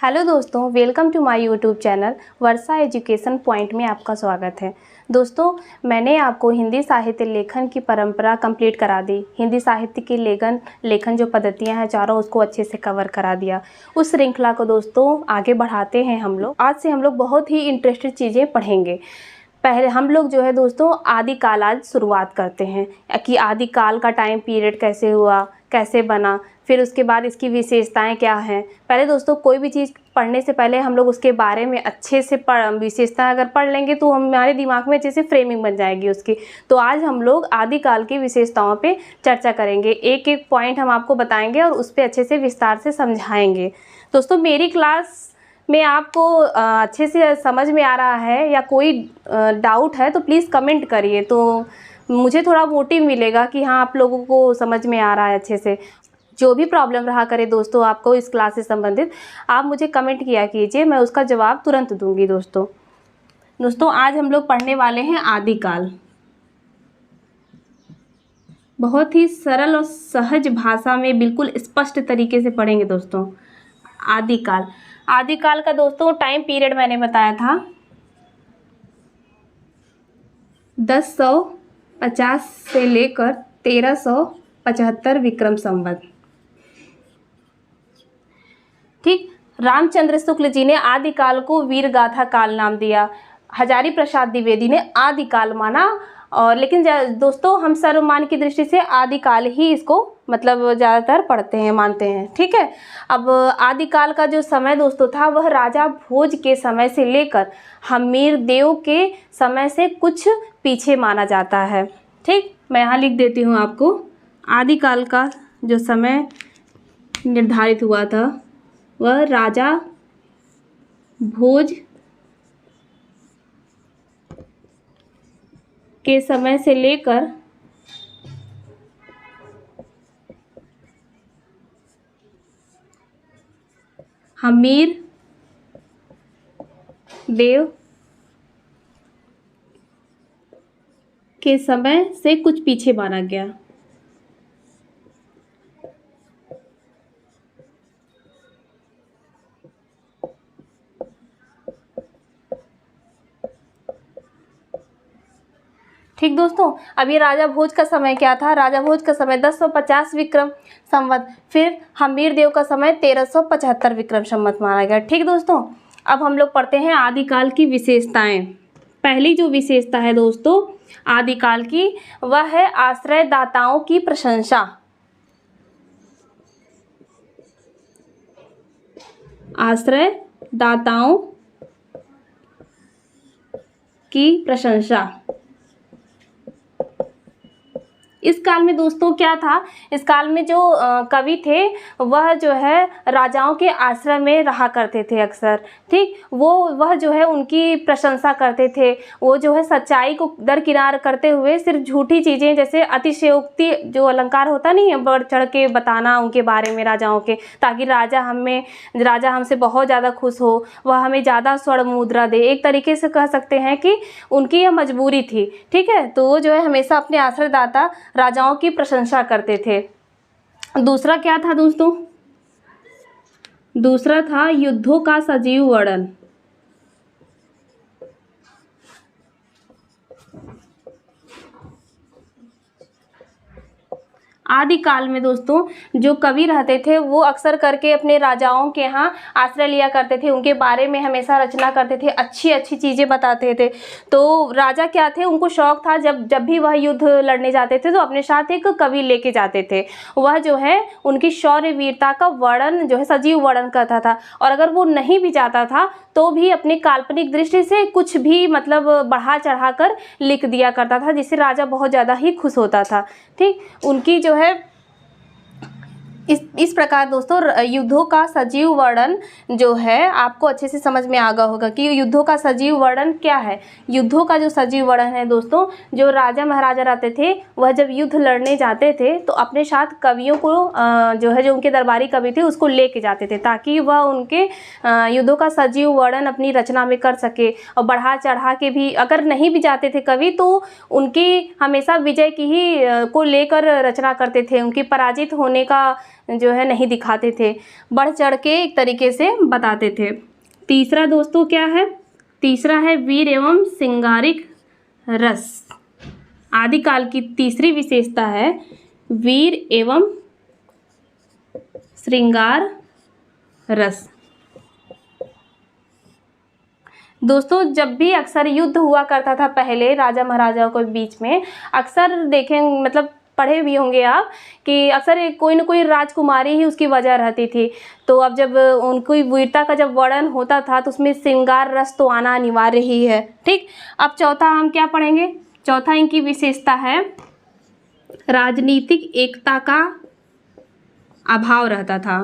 Hello दोस्तों, welcome to my YouTube channel Varsha education point में आपका स्वागत है। दोस्तों, मैंने आपको हिंदी साहित्य लेखन की परंपरा कंप्लीट करा दी। हिंदी साहित्य की लेखन जो पद्धतियां हैं चारों, उसको अच्छे से कवर करा दिया। उस श्रृंखला को दोस्तों आगे बढ़ाते हैं हम लोग। आज से हम लोग बहुत ही इंटरेस्टेड चीज़ें पढ़ेंगे। पहले हम लोग जो है दोस्तों आदिकाल आज शुरुआत करते हैं कि आदिकाल का टाइम पीरियड कैसे हुआ, कैसे बना, फिर उसके बाद इसकी विशेषताएं क्या हैं। पहले दोस्तों कोई भी चीज़ पढ़ने से पहले हम लोग उसके बारे में अच्छे से विशेषताएं अगर पढ़ लेंगे तो हमारे दिमाग में अच्छे से फ्रेमिंग बन जाएगी उसकी। तो आज हम लोग आदिकाल की विशेषताओं पे चर्चा करेंगे। एक एक पॉइंट हम आपको बताएंगे और उस पर अच्छे से विस्तार से समझाएंगे। दोस्तों, मेरी क्लास में आपको अच्छे से समझ में आ रहा है या कोई डाउट है तो प्लीज़ कमेंट करिए, तो मुझे थोड़ा मोटिव मिलेगा कि हाँ आप लोगों को समझ में आ रहा है अच्छे से। जो भी प्रॉब्लम रहा करे दोस्तों आपको इस क्लास से संबंधित, आप मुझे कमेंट किया कीजिए, मैं उसका जवाब तुरंत दूंगी। दोस्तों आज हम लोग पढ़ने वाले हैं आदिकाल। बहुत ही सरल और सहज भाषा में बिल्कुल स्पष्ट तरीके से पढ़ेंगे दोस्तों। आदिकाल का दोस्तों टाइम पीरियड मैंने बताया था 1050 से लेकर 1375 विक्रम संवत। ठीक, रामचंद्र शुक्ल जी ने आदिकाल को वीरगाथा काल नाम दिया। हजारी प्रसाद द्विवेदी ने आदिकाल माना। और लेकिन दोस्तों हम सर्वमान की दृष्टि से आदिकाल ही इसको मतलब ज़्यादातर पढ़ते हैं, मानते हैं। ठीक है, अब आदिकाल का जो समय दोस्तों था वह राजा भोज के समय से लेकर हमीर देव के समय से कुछ पीछे माना जाता है। ठीक, मैं यहाँ लिख देती हूँ आपको। आदिकाल का जो समय निर्धारित हुआ था वह राजा भोज के समय से लेकर हमीर देव के समय से कुछ पीछे माना गया। ठीक दोस्तों, अब ये राजा भोज का समय क्या था? राजा भोज का समय 1050 विक्रम संवत, फिर हमीर देव का समय 1375 विक्रम संवत माना गया। ठीक दोस्तों, अब हम लोग पढ़ते हैं आदिकाल की विशेषताएं। पहली जो विशेषता है दोस्तों आदिकाल की, वह है आश्रयदाताओं की प्रशंसा। आश्रयदाताओं की प्रशंसा। इस काल में दोस्तों क्या था? इस काल में जो कवि थे वह जो है राजाओं के आश्रय में रहा करते थे अक्सर। ठीक, वह जो है उनकी प्रशंसा करते थे। वो जो है सच्चाई को दरकिनार करते हुए सिर्फ झूठी चीज़ें जैसे अतिशयोक्ति जो अलंकार होता नहीं है, बढ़ चढ़ के बताना उनके बारे में राजाओं के, ताकि राजा हमसे बहुत ज़्यादा खुश हो, वह हमें ज़्यादा स्वर्ण मुद्रा दे। एक तरीके से कह सकते हैं कि उनकी यह मजबूरी थी। ठीक है, तो वो जो है हमेशा अपने आश्रयदाता राजाओं की प्रशंसा करते थे। दूसरा क्या था दोस्तों? दूसरा था युद्धों का सजीव वर्णन। आदिकाल में दोस्तों जो कवि रहते थे वो अक्सर करके अपने राजाओं के यहाँ आश्रय लिया करते थे, उनके बारे में हमेशा रचना करते थे, अच्छी अच्छी चीज़ें बताते थे। तो राजा क्या थे, उनको शौक था जब भी वह युद्ध लड़ने जाते थे तो अपने साथ एक कवि लेके जाते थे। वह जो है उनकी शौर्य वीरता का वर्णन जो है सजीव वर्णन करता था। और अगर वो नहीं भी जाता था तो भी अपनी काल्पनिक दृष्टि से कुछ भी मतलब बढ़ा चढ़ा कर लिख दिया करता था, जिससे राजा बहुत ज़्यादा ही खुश होता था। ठीक, उनकी जो है इस प्रकार दोस्तों युद्धों का सजीव वर्णन जो है आपको अच्छे से समझ में आ गया होगा कि युद्धों का सजीव वर्णन क्या है। युद्धों का जो सजीव वर्णन है दोस्तों, जो राजा महाराजा रहते थे वह जब युद्ध लड़ने जाते थे तो अपने साथ कवियों को जो है जो उनके दरबारी कवि थे उसको लेके जाते थे, ताकि वह उनके युद्धों का सजीव वर्णन अपनी रचना में कर सके। और बढ़ा चढ़ा के भी अगर नहीं भी जाते थे कवि तो उनकी हमेशा विजय की ही को लेकर रचना करते थे। उनकी पराजित होने का जो है नहीं दिखाते थे, बढ़ चढ़ के एक तरीके से बताते थे। तीसरा दोस्तों क्या है? तीसरा है वीर एवं श्रृंगारिक रस। आदिकाल की तीसरी विशेषता है वीर एवं श्रृंगार रस। दोस्तों जब भी अक्सर युद्ध हुआ करता था पहले राजा महाराजाओं के बीच में, अक्सर देखें मतलब पढ़े भी होंगे आप कि अक्सर कोई न कोई राजकुमारी ही उसकी वजह रहती थी। तो अब जब उनकी वीरता का जब वर्णन होता था तो उसमें श्रृंगार रस तो आना अनिवार्य ही है। ठीक, अब चौथा हम क्या पढ़ेंगे? चौथा इनकी विशेषता है राजनीतिक एकता का अभाव रहता था।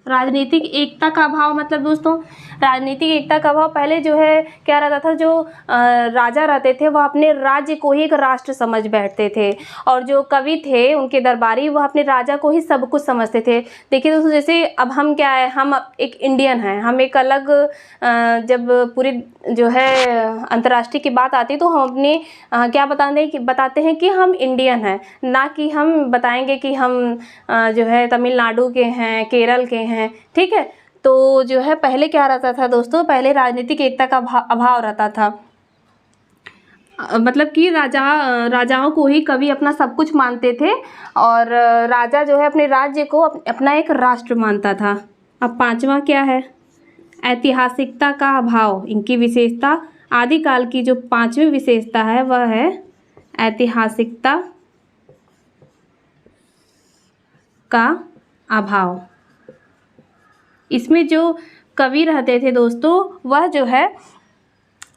राजनीतिक एकता का अभाव मतलब दोस्तों, राजनीतिक एकता का अभाव पहले जो है क्या रहता था, जो राजा रहते थे वह अपने राज्य को ही एक राष्ट्र समझ बैठते थे, और जो कवि थे उनके दरबारी वह अपने राजा को ही सब कुछ समझते थे। देखिए दोस्तों, जैसे अब हम क्या है, हम एक इंडियन हैं, हम एक अलग जब पूरी जो है अंतर्राष्ट्रीय की बात आती है तो हम अपने क्या बताते हैं कि हम इंडियन हैं, ना कि हम बताएंगे कि हम जो है तमिलनाडु के हैं, केरल के हैं। ठीक है, तो जो है पहले क्या रहता था दोस्तों, पहले राजनीतिक एकता का अभाव रहता था। मतलब कि राजाओं को ही कवि अपना सब कुछ मानते थे, और राजा जो है अपने राज्य को अपना एक राष्ट्र मानता था। अब पांचवा क्या है? ऐतिहासिकता का अभाव। इनकी विशेषता, आदिकाल की जो पांचवी विशेषता है वह है ऐतिहासिकता का अभाव। इसमें जो कवि रहते थे दोस्तों वह जो है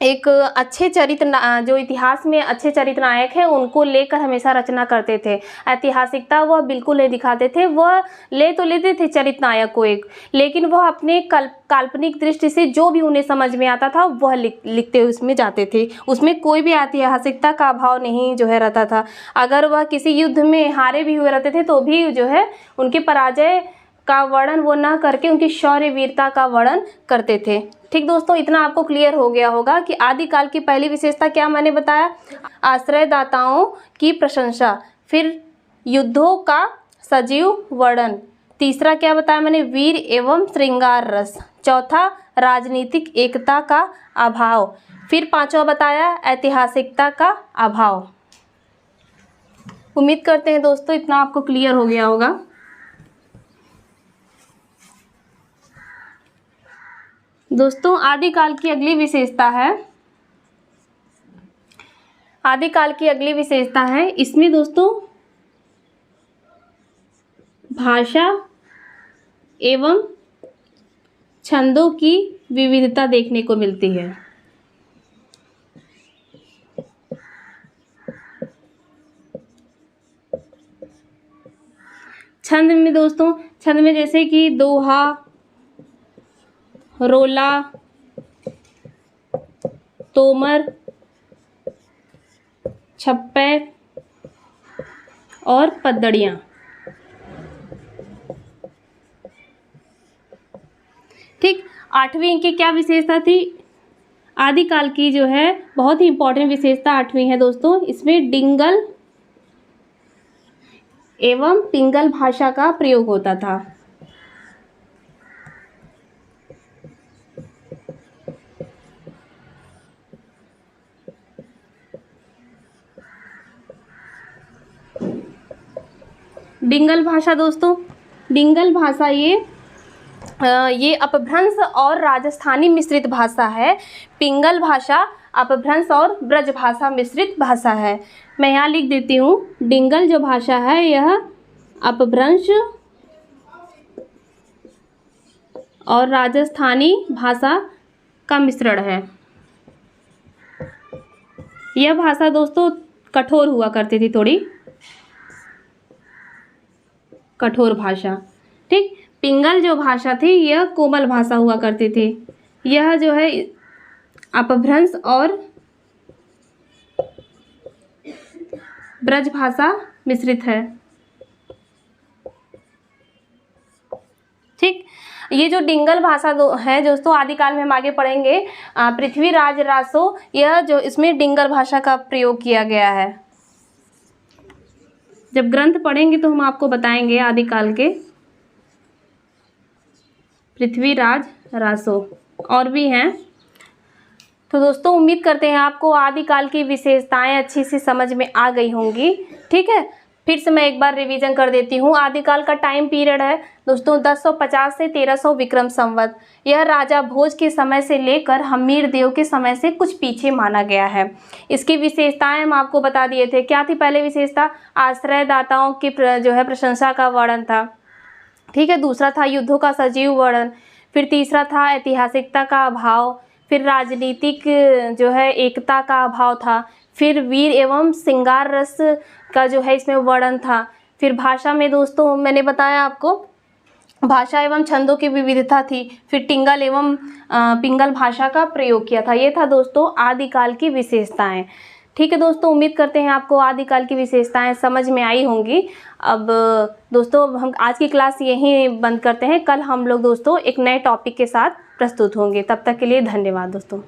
एक अच्छे चरित्र, जो इतिहास में अच्छे चरित्र नायक हैं उनको लेकर हमेशा रचना करते थे। ऐतिहासिकता वह बिल्कुल नहीं दिखाते थे, वह ले तो लेते थे चरित्र नायक को एक, लेकिन वह अपने काल्पनिक दृष्टि से जो भी उन्हें समझ में आता था वह लिखते उसमें जाते थे। उसमें कोई भी ऐतिहासिकता का अभाव नहीं जो है रहता था। अगर वह किसी युद्ध में हारे भी हुए रहते थे तो भी जो है उनके पराजय का वर्णन वो ना करके उनकी शौर्य वीरता का वर्णन करते थे। ठीक दोस्तों, इतना आपको क्लियर हो गया होगा कि आदिकाल की पहली विशेषता क्या मैंने बताया? आश्रयदाताओं की प्रशंसा। फिर युद्धों का सजीव वर्णन। तीसरा क्या बताया मैंने? वीर एवं श्रृंगार रस। चौथा राजनीतिक एकता का अभाव। फिर पांचवा बताया ऐतिहासिकता का अभाव। उम्मीद करते हैं दोस्तों इतना आपको क्लियर हो गया होगा। दोस्तों आदिकाल की अगली विशेषता है, आदिकाल की अगली विशेषता है, इसमें दोस्तों भाषा एवं छंदों की विविधता देखने को मिलती है। छंद में दोस्तों, छंद में जैसे कि दोहा, रोला, तोमर, छप्पे और पद्दड़ियाँ। ठीक, आठवीं इनकी क्या विशेषता थी? आदिकाल की जो है बहुत ही इंपॉर्टेंट विशेषता आठवीं है दोस्तों, इसमें डिंगल एवं पिंगल भाषा का प्रयोग होता था। डिंगल भाषा दोस्तों, डिंगल भाषा ये अपभ्रंश और राजस्थानी मिश्रित भाषा है। पिंगल भाषा अपभ्रंश और ब्रज भाषा मिश्रित भाषा है। मैं यहाँ लिख देती हूँ, डिंगल जो भाषा है यह अपभ्रंश और राजस्थानी भाषा का मिश्रण है। यह भाषा दोस्तों कठोर हुआ करती थी, थोड़ी कठोर भाषा। ठीक, पिंगल जो भाषा थी यह कोमल भाषा हुआ करती थी। यह जो है अपभ्रंश और ब्रज भाषा मिश्रित है। ठीक, ये जो डिंगल भाषा है दोस्तों, आदिकाल में हम आगे पढ़ेंगे पृथ्वीराज रासो, यह जो इसमें डिंगल भाषा का प्रयोग किया गया है। जब ग्रंथ पढ़ेंगे तो हम आपको बताएंगे आदिकाल के। पृथ्वीराज रासो और भी हैं। तो दोस्तों उम्मीद करते हैं आपको आदिकाल की विशेषताएं अच्छी से समझ में आ गई होंगी। ठीक है, फिर से मैं एक बार रिवीजन कर देती हूँ। आदिकाल का टाइम पीरियड है दोस्तों 1050 से 1300 विक्रम संवत। यह राजा भोज के समय से लेकर हम्मीर देव के समय से कुछ पीछे माना गया है। इसकी विशेषताएं हम आपको बता दिए थे। क्या थी पहले विशेषता? आश्रयदाताओं की जो है प्रशंसा का वर्णन था। ठीक है, दूसरा था युद्धों का सजीव वर्णन। फिर तीसरा था ऐतिहासिकता का अभाव। फिर राजनीतिक जो है एकता का अभाव था। फिर वीर एवं श्रृंगार रस का जो है इसमें वर्णन था। फिर भाषा में दोस्तों मैंने बताया आपको भाषा एवं छंदों की विविधता थी। फिर टिंगल एवं पिंगल भाषा का प्रयोग किया था। ये था दोस्तों आदिकाल की विशेषताएं। ठीक है दोस्तों, उम्मीद करते हैं आपको आदिकाल की विशेषताएं समझ में आई होंगी। अब दोस्तों हम आज की क्लास यहीं बंद करते हैं। कल हम लोग दोस्तों एक नए टॉपिक के साथ प्रस्तुत होंगे। तब तक के लिए धन्यवाद दोस्तों।